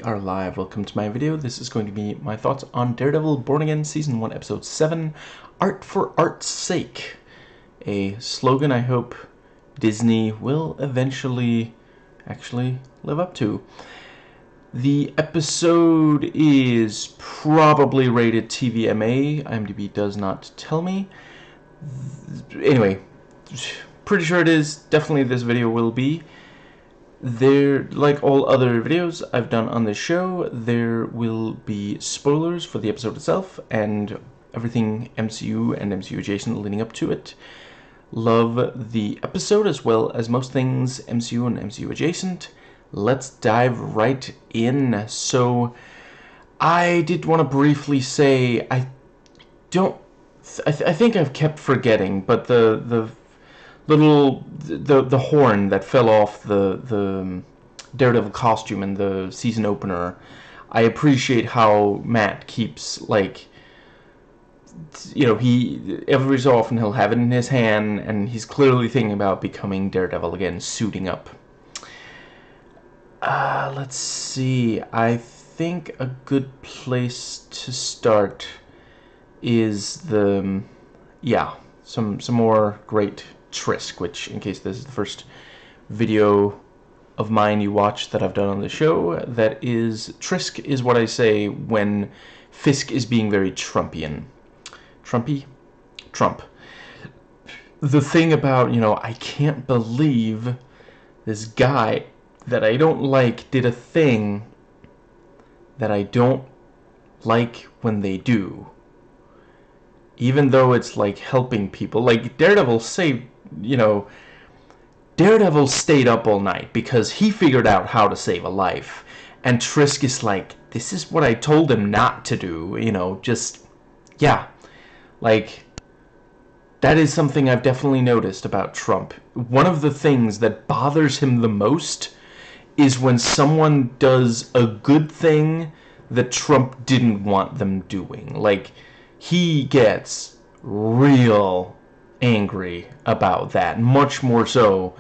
we are live. Welcome to my video. This is going to be my thoughts on Daredevil Born Again Season 1 Episode 7, Art for Art's Sake. A slogan I hope Disney will eventually actually live up to. The episode is probably rated TVMA. IMDb does not tell me. Anyway, pretty sure it is. Definitely this video will be. There, like all other videos I've done on this show, there will be spoilers for the episode itself and everything MCU and MCU adjacent leading up to it. Love the episode as well as most things MCU and MCU adjacent. Let's dive right in. So, I did want to briefly say, I think I've kept forgetting, but the horn that fell off the Daredevil costume in the season opener, I appreciate how Matt keeps, like, you know, he every so often he'll have it in his hand and he's clearly thinking about becoming Daredevil again, suiting up. Let's see, I think a good place to start is some more great Trisk, which, in case this is the first video of mine you watch that I've done on the show, that is, Trisk is what I say when Fisk is being very Trumpian. Trumpy? Trump. The thing about, you know, I can't believe this guy that I don't like did a thing that I don't like when they do. Even though it's, like, helping people. Like, Daredevil saved, you know, Daredevil stayed up all night because he figured out how to save a life. And Trisk is like, this is what I told him not to do, you know, just, yeah. Like, that is something I've definitely noticed about Trump. One of the things that bothers him the most is when someone does a good thing that Trump didn't want them doing. Like, he gets real angry about that, much more so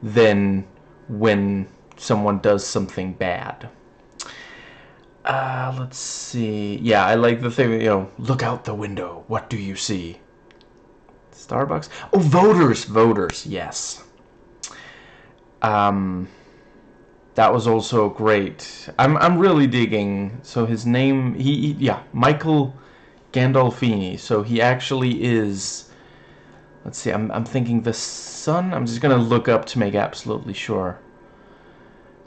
than when someone does something bad. Let's see. Yeah, I like the thing, you know, look out the window. What do you see? Starbucks? Oh, voters, yes. That was also great. I'm really digging. So his name, yeah, Michael Gandolfini. So he actually is, let's see, I'm thinking the son. I'm just gonna look up to make absolutely sure.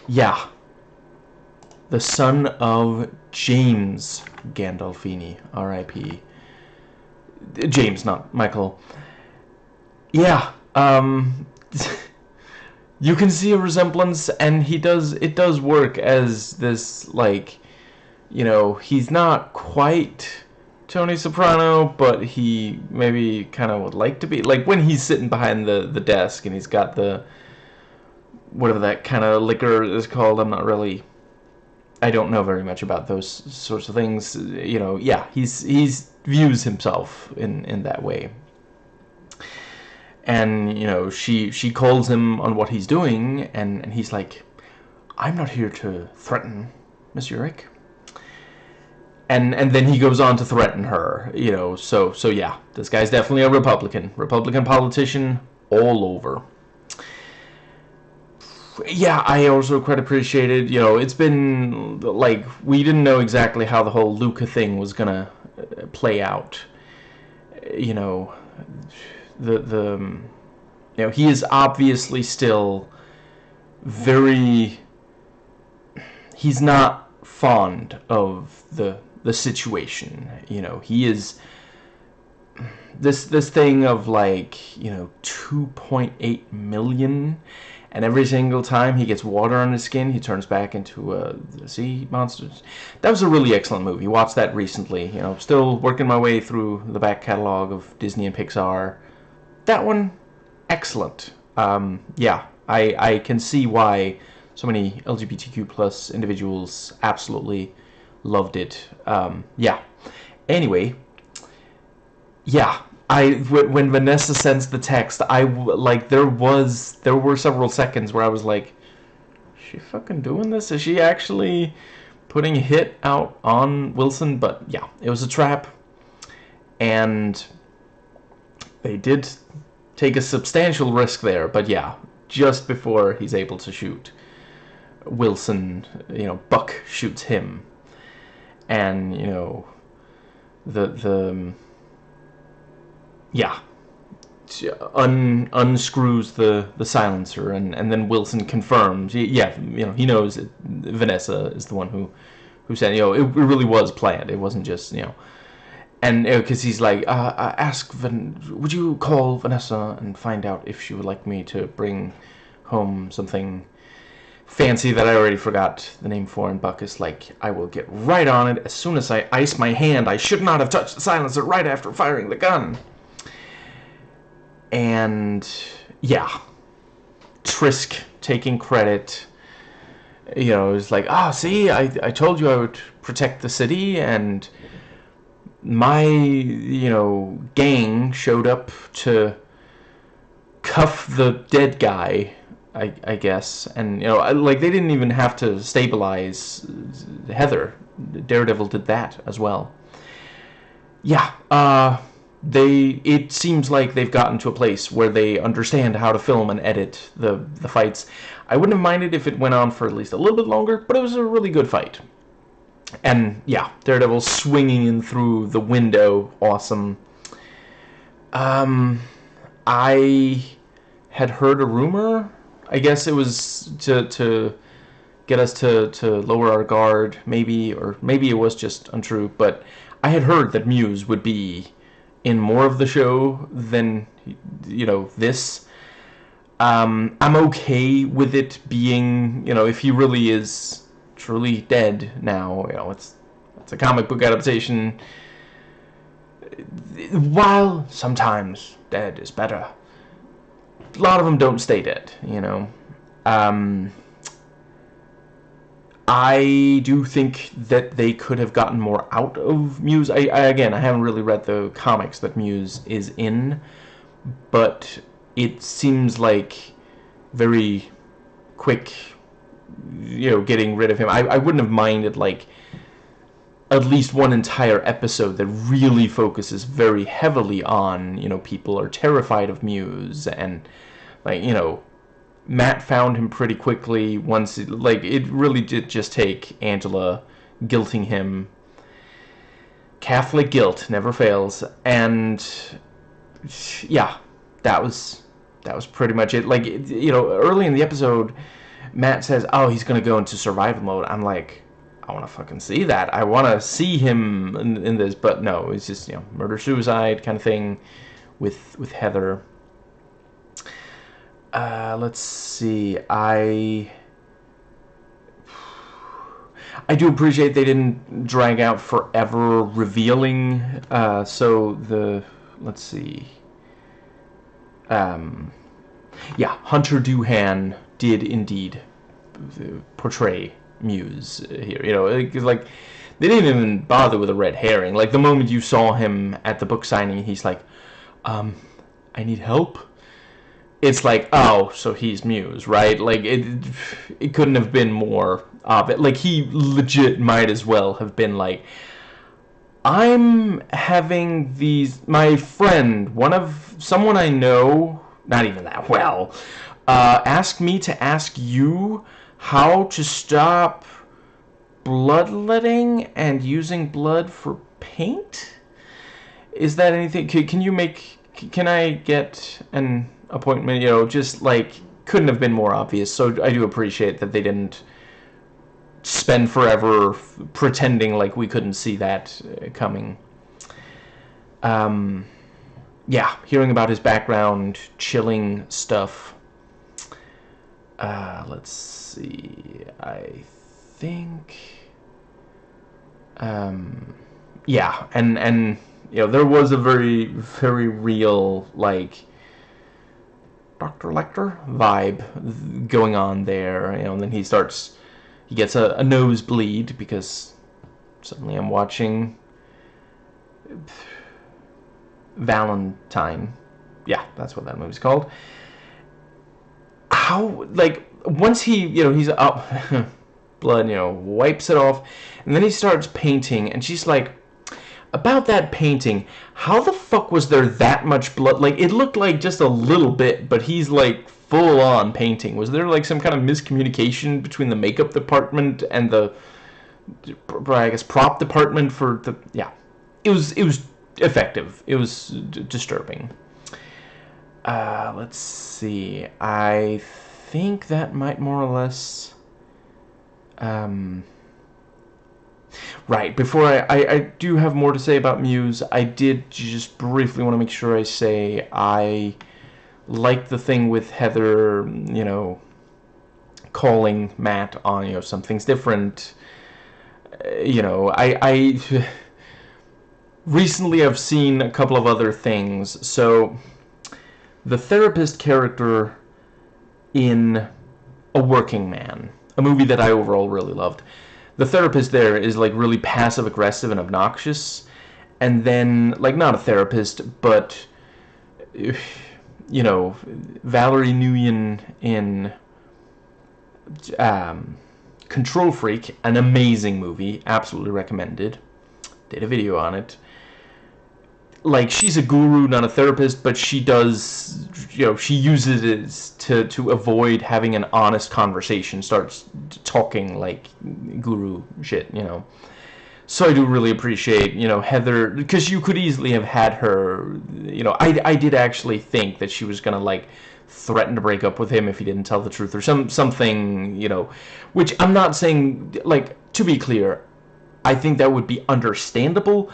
Yeah, the son of James Gandolfini, R.I.P. James, not Michael. Yeah, you can see a resemblance, and it does work as this, like, you know, he's not quite Tony Soprano, but he maybe kind of would like to be. Like, when he's sitting behind the desk and he's got the, whatever that kind of liquor is called, I don't know very much about those sorts of things, you know. Yeah, he's views himself in that way. And, you know, she calls him on what he's doing, and he's like, I'm not here to threaten Miss Urich. And then he goes on to threaten her, you know, so yeah, this guy's definitely a Republican politician all over. Yeah, I also quite appreciated, you know, it's been, like, we didn't know exactly how the whole Luca thing was gonna play out. You know, you know, he is obviously still very, he's not fond of the situation, you know. He is this thing of, like, you know, 2.8 million, and every single time he gets water on his skin, he turns back into a sea monster. That was a really excellent movie. Watched that recently. You know, still working my way through the back catalog of Disney and Pixar. That one, excellent. Yeah, I can see why so many LGBTQ plus individuals absolutely loved it. Yeah. Anyway, yeah. When Vanessa sends the text, there were several seconds where I was like, is she fucking doing this? Is she actually putting a hit out on Wilson, but yeah, it was a trap, and they did take a substantial risk there, but yeah, just before he's able to shoot Wilson, Buck shoots him, and yeah, unscrews the silencer, and then Wilson confirms, yeah, he knows Vanessa is the one who said, it really was planned. It wasn't just, and because he's like, would you call Vanessa and find out if she would like me to bring home something fancy that I already forgot the name for? And Buck is like, I will get right on it as soon as I ice my hand. I should not have touched the silencer right after firing the gun. And yeah, Trisk taking credit, is like, see, I told you I would protect the city, and my gang showed up to cuff the dead guy, I guess, and like, they didn't even have to stabilize Heather. Daredevil did that as well. Yeah, it seems like they've gotten to a place where they understand how to film and edit the fights. I wouldn't have minded if it went on for at least a little bit longer, but it was a really good fight. And yeah, Daredevil swinging in through the window, awesome. I had heard a rumor. I guess it was to get us to lower our guard, maybe, or maybe it was just untrue, but I had heard that Muse would be in more of the show than this. I'm okay with it being, if he really is truly dead now, it's a comic book adaptation. While sometimes dead is better, a lot of them don't stay dead, I do think that they could have gotten more out of Muse. Again, I haven't really read the comics that Muse is in, but it seems like very quick, getting rid of him. I wouldn't have minded, like, at least one entire episode that really focuses very heavily on, people are terrified of Muse, and, like, Matt found him pretty quickly once, it really did just take Angela guilting him. Catholic guilt never fails, and yeah, that was pretty much it. Like, early in the episode, Matt says, oh, he's gonna go into survival mode. I'm like, I want to fucking see that. I want to see him in this, but no, it's just, murder-suicide kind of thing with Heather. Let's see. I do appreciate they didn't drag out forever revealing. Let's see. Yeah, Hunter Doohan did indeed portray Muse here. Like, they didn't even bother with a red herring. Like, the moment you saw him at the book signing, he's like, I need help. It's like, oh, so he's Muse, right? Like, it couldn't have been more obvious. Like, he legit might as well have been like, I'm having my friend, someone I know, not even that well, asked me to ask you how to stop bloodletting and using blood for paint? Is that anything? Can I get an appointment? Just, like, couldn't have been more obvious. So I do appreciate that they didn't spend forever pretending like we couldn't see that coming. Yeah, hearing about his background, chilling stuff. Let's see. I think. Yeah, and there was a very, very real, like, Dr. Lecter vibe going on there, and then he gets a nosebleed because suddenly I'm watching Valentine. Yeah, that's what that movie's called. How, like, once he's up, blood, you know, wipes it off, and then he starts painting, and she's like, about that painting, how the fuck was there that much blood? Like, it looked like just a little bit, but he's like full on painting. Was there like some kind of miscommunication between the makeup department and the, I guess, prop department for the, yeah. It was effective. It was disturbing. Let's see. I think that might more or less, right, before I do have more to say about Muse, I did just briefly want to make sure I say I like the thing with Heather, you know, calling Matt on, you know, something's different. You know, I recently I've seen a couple of other things. So, the therapist character in A Working Man, a movie that I overall really loved. The therapist there is like really passive aggressive and obnoxious, and then like not a therapist, but you know, Valerie Nguyen in Control Freak, an amazing movie, absolutely recommended. Did a video on it. Like, she's a guru, not a therapist, but she does, you know, she uses it to avoid having an honest conversation, starts talking like guru shit, you know. So I do really appreciate, you know, Heather, because you could easily have had her, you know, I did actually think that she was gonna, like, threaten to break up with him if he didn't tell the truth, or something, you know, which I'm not saying, like, to be clear, I think that would be understandable,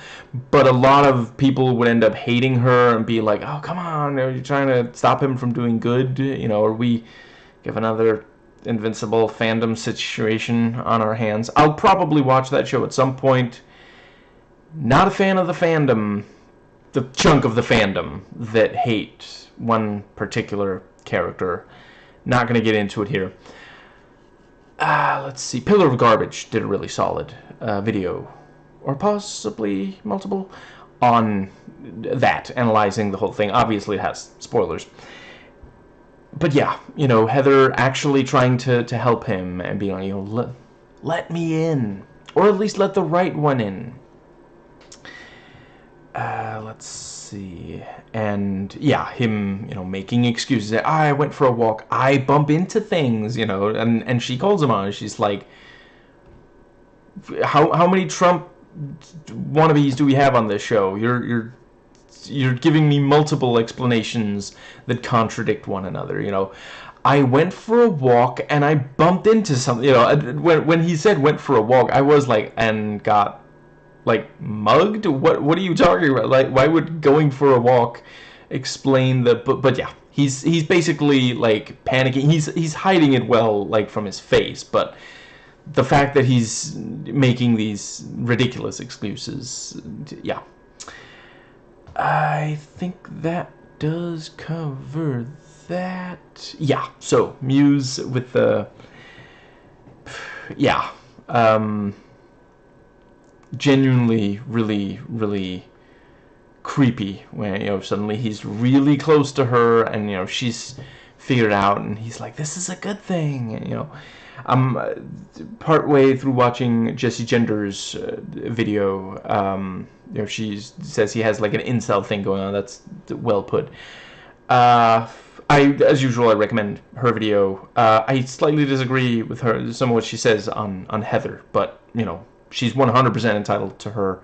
but a lot of people would end up hating her and be like, oh, come on, are you trying to stop him from doing good? You know, or we give another Invincible fandom situation on our hands. I'll probably watch that show at some point. Not a fan of the fandom, the chunk of the fandom that hate one particular character. Not going to get into it here. Let's see. Pillar of Garbage did a really solid video, or possibly multiple, on that, analyzing the whole thing. Obviously, it has spoilers. But yeah, you know, Heather actually trying to help him and being like, you know, let me in. Or at least let the right one in. Let's see. And yeah, him, you know, making excuses. I went for a walk. I bump into things, you know, and she calls him on it. She's like, how many Trump wannabes do we have on this show? You're giving me multiple explanations that contradict one another, you know. I went for a walk and I bumped into something, you know. When he said went for a walk, I was like, and got like mugged? What are you talking about? Like, why would going for a walk explain the but yeah, he's basically like panicking. He's hiding it well, like, from his face, but the fact that he's making these ridiculous excuses, yeah. I think that does cover that. Yeah, so Muse with the, yeah, genuinely really, really creepy when, you know, suddenly he's really close to her and, you know, she's figured out and he's like, this is a good thing, and, you know, I'm part way through watching Jessie Gender's video. You know, she says he has like an incel thing going on. That's well put. As usual, I recommend her video. I slightly disagree with her, some of what she says on Heather, but, you know, she's 100% entitled to her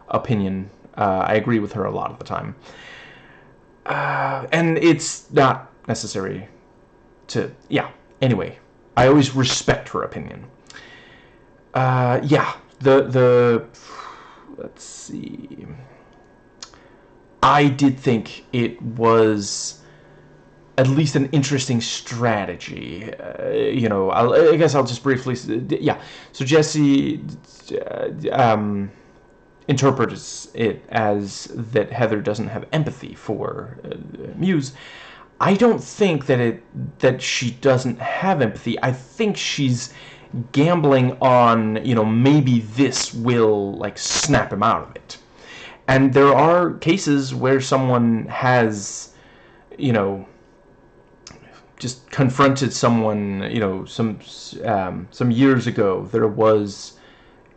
opinion. I agree with her a lot of the time. And it's not necessary to, yeah, anyway. I always respect her opinion. Yeah, let's see. I did think it was at least an interesting strategy. You know, I guess I'll just briefly, yeah. So Jessie interprets it as that Heather doesn't have empathy for Muse. I don't think that she doesn't have empathy. I think she's gambling on, you know, maybe this will, like, snap him out of it. And there are cases where someone has, you know, just confronted someone, some years ago. There was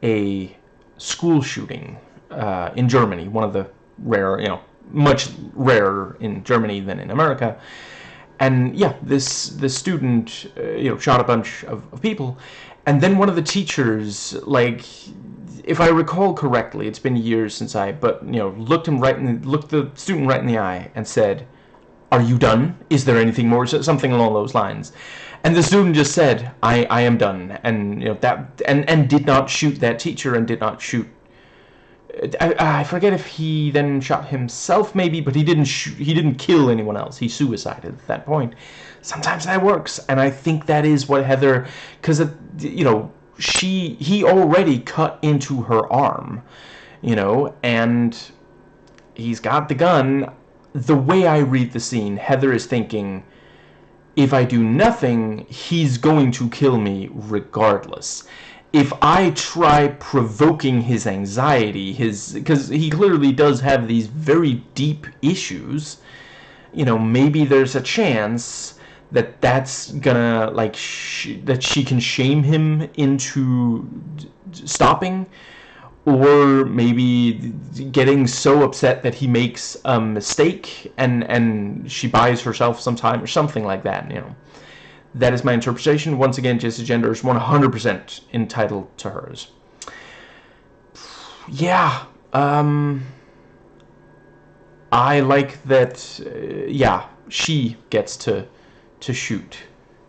a school shooting in Germany, one of the rare, much rarer in Germany than in America. And yeah, this student, shot a bunch of people, and then one of the teachers, like, if I recall correctly, it's been years since looked the student right in the eye and said, "Are you done? Is there anything more?" Something along those lines. And the student just said, "I am done," and and did not shoot that teacher, and did not shoot. I forget if he then shot himself, maybe, but he didn't kill anyone else. He suicided at that point. Sometimes that works, and I think that is what Heather, because he already cut into her arm, and he's got the gun. The way I read the scene, Heather is thinking, if I do nothing, he's going to kill me regardless. If I try provoking his anxiety, because he clearly does have these very deep issues, maybe there's a chance that that's gonna, that she can shame him into stopping, or maybe getting so upset that he makes a mistake and she buys herself some time or something like that, That is my interpretation. Once again, Jesse Gender is 100% entitled to hers. Yeah, I like that, she gets to shoot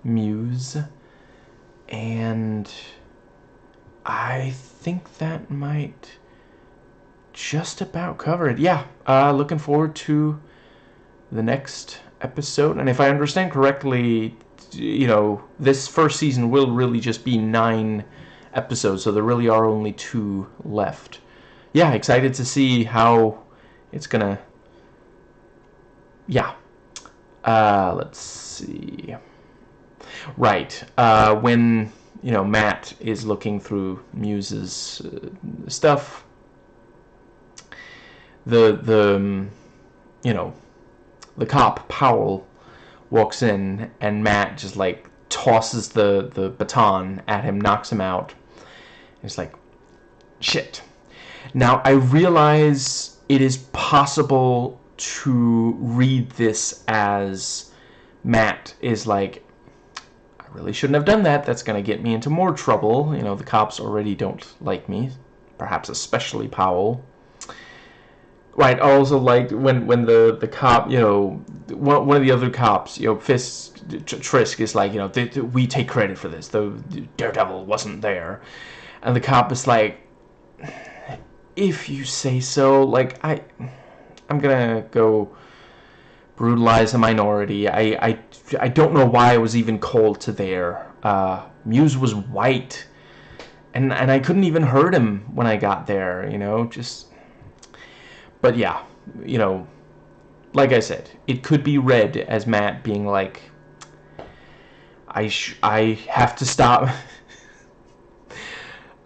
Muse, and I think that might just about cover it. Yeah, looking forward to the next episode, and if I understand correctly, this first season will really just be 9 episodes, so there really are only 2 left. Yeah, excited to see how it's gonna... Yeah. Let's see. Right. When, Matt is looking through Muse's stuff, the cop, Powell, walks in, and Matt just, tosses the baton at him, knocks him out. It's like, shit. Now, I realize it is possible to read this as Matt is like, I really shouldn't have done that. That's going to get me into more trouble. The cops already don't like me, perhaps especially Powell. Right, also, when the cop, one of the other cops, Trisk is like, we take credit for this. The Daredevil wasn't there. And the cop is like, if you say so, I'm gonna go brutalize a minority. I don't know why I was even called to there. Muse was white, and I couldn't even hurt him when I got there, just... But yeah, like I said, it could be read as Matt being like, I have to stop...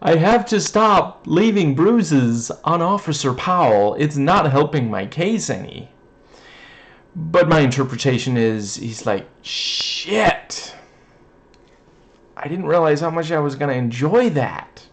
I have to stop leaving bruises on Officer Powell. It's not helping my case any. But my interpretation is, he's like, shit. I didn't realize how much I was going to enjoy that.